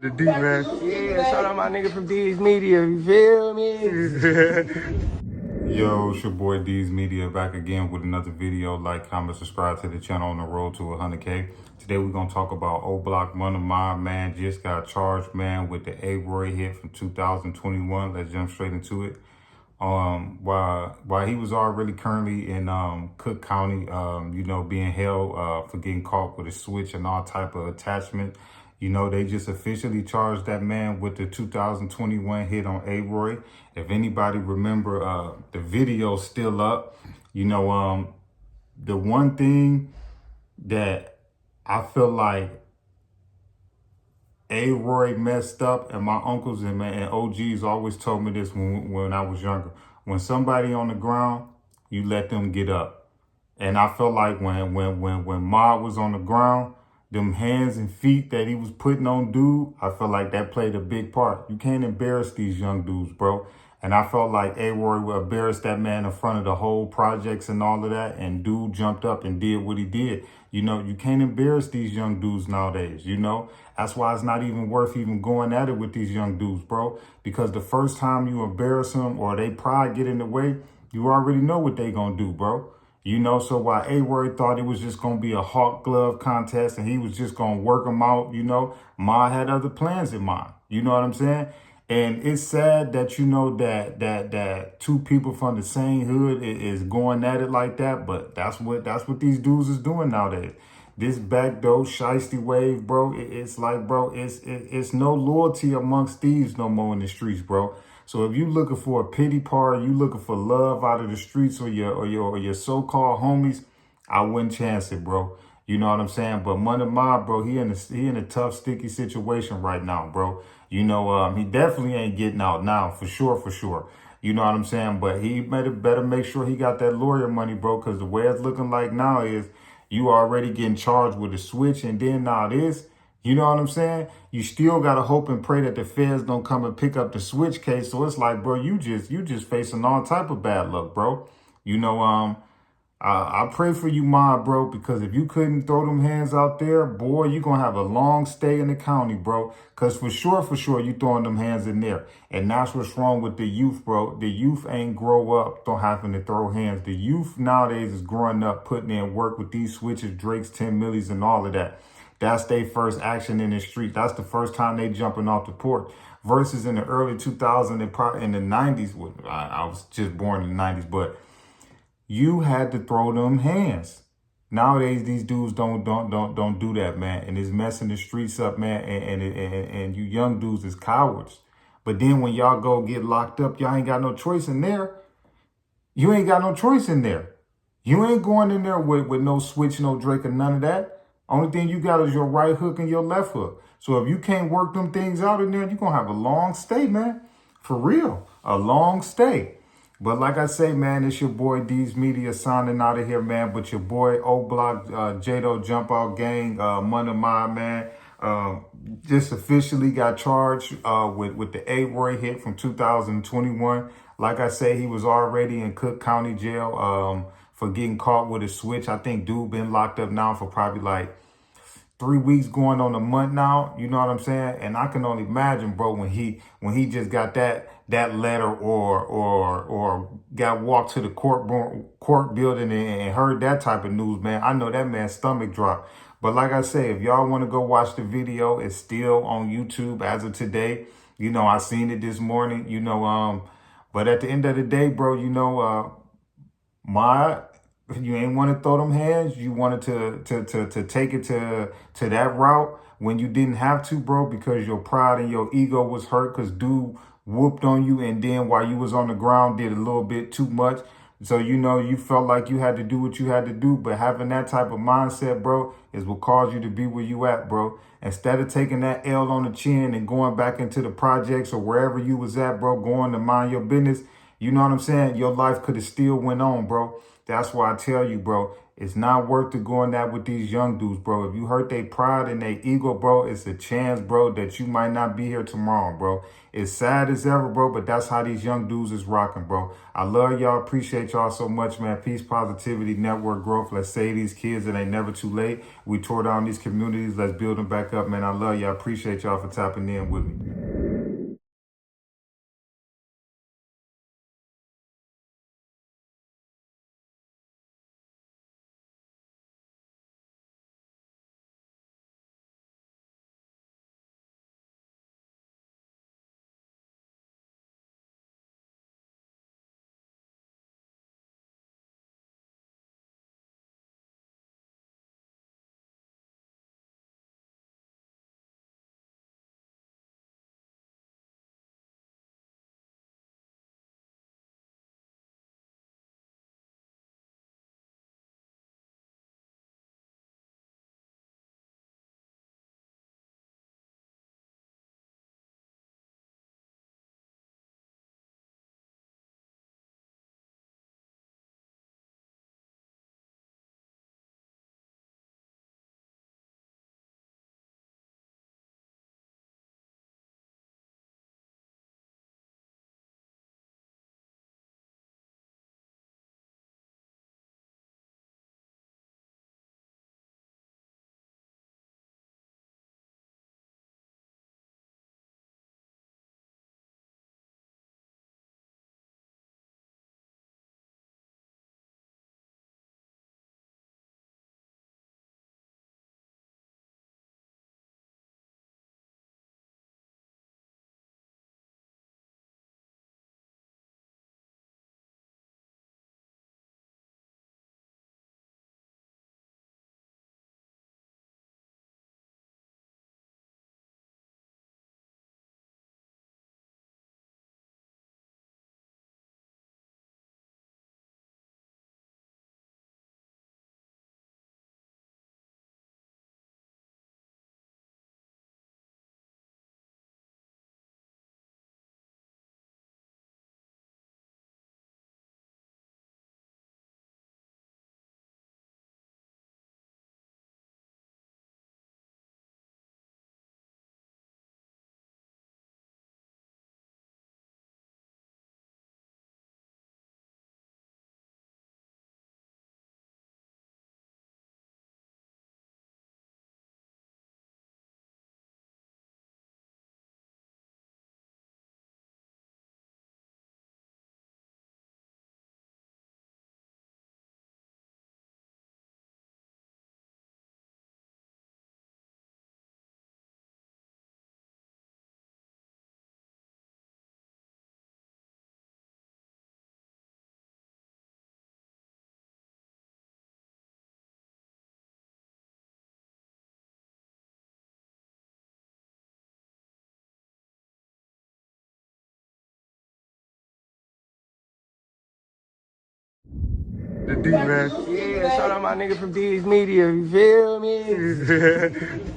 The D, man. Yeah, shout out my nigga from D's Media, you feel me? Yo, it's your boy D's Media back again with another video. Like, comment, subscribe to the channel on the road to 100K. Today we're going to talk about Oblock. Munna, man, just got charged, man, with the Aroy hit from 2021. Let's jump straight into it. While he was already currently in Cook County, being held for getting caught with a switch and all type of attachment. They just officially charged that man with the 2021 hit on Aroy. If anybody remember, the video's still up. The one thing that I feel like Aroy messed up, and my uncles and OGs always told me this when I was younger. When somebody on the ground, you let them get up. And I felt like when Mond was on the ground, them hands and feet that he was putting on dude, I felt like that played a big part. You can't embarrass these young dudes, bro. And I felt like Aroy would embarrass that man in front of the whole projects and all of that. And dude jumped up and did what he did. You can't embarrass these young dudes nowadays, That's why it's not even worth even going at it with these young dudes, bro. Because the first time you embarrass them or they pride get in the way, you already know what they gonna do, bro. So while Aroy thought it was just going to be a hawk glove contest and he was just going to work them out, Ma had other plans in mind. You know what I'm saying? And it's sad that, that two people from the same hood is going at it like that. But that's what these dudes is doing nowadays. This backdoor shiesty wave, bro. It's like, bro, it's no loyalty amongst thieves no more in the streets, bro. So if you looking for a pity party, you looking for love out of the streets or your so-called homies, I wouldn't chance it, bro. You know what I'm saying? But Munna, bro, he in a tough, sticky situation right now, bro. He definitely ain't getting out now, for sure. You know what I'm saying? But he better make sure he got that lawyer money, bro, because the way it's looking like now is you already getting charged with a switch, and then now this. You know what I'm saying? You still gotta hope and pray that the feds don't come and pick up the switch case. So it's like, bro, you just facing all type of bad luck, bro. I pray for you, bro, because if you couldn't throw them hands out there, boy, you're gonna have a long stay in the county, bro. Cause for sure, you throwing them hands in there. And that's what's wrong with the youth, bro. The youth ain't grow up having to throw hands. The youth nowadays is growing up, putting in work with these switches, Drakes, 10 millies, and all of that. That's their first action in the street. That's the first time they jumping off the porch. Versus in the early 2000s and probably in the 90s. I was just born in the 90s, but you had to throw them hands. Nowadays, these dudes don't do that, man. And it's messing the streets up, man. And you young dudes is cowards. But then when y'all go get locked up, y'all ain't got no choice in there. You ain't got no choice in there. You ain't going in there with no switch, no Drake, or none of that. Only thing you got is your right hook and your left hook. So if you can't work them things out in there, you're going to have a long stay, man. For real. A long stay. But like I say, man, it's your boy D's Media signing out of here, man. But your boy Oblock, Jado Jump Out Gang, Munna, man, just officially got charged with the Aroy hit from 2021. Like I say, he was already in Cook County Jail for getting caught with a switch. I think dude been locked up now for probably like 3 weeks going on a month now. You know what I'm saying? And I can only imagine, bro, when he just got that letter or got walked to the court building and heard that type of news, man. I know that man's stomach dropped. But like I say, if y'all want to go watch the video, it's still on YouTube as of today. I seen it this morning, but at the end of the day, bro, you ain't want to throw them hands. You wanted to take it to that route when you didn't have to, bro, because your pride and your ego was hurt because dude whooped on you. And then while you was on the ground, did a little bit too much. So, you felt like you had to do what you had to do. But having that type of mindset, bro, is what caused you to be where you at, bro. Instead of taking that L on the chin and going back into the projects or wherever you was at, bro, going to mind your business, you know what I'm saying? Your life could have still went on, bro. That's why I tell you, bro, It's not worth to going that with these young dudes, bro. If you hurt their pride and their ego, bro, it's a chance, bro, that you might not be here tomorrow, bro. It's sad as ever, bro, but that's how these young dudes is rocking, bro. I love y'all. Appreciate y'all so much, man. Peace, positivity, network growth. Let's save these kids. It ain't never too late. We tore down these communities. Let's build them back up, man. I love y'all. Appreciate y'all for tapping in with me. The D, man. Yeah, shout out my nigga from D's Media, you feel me?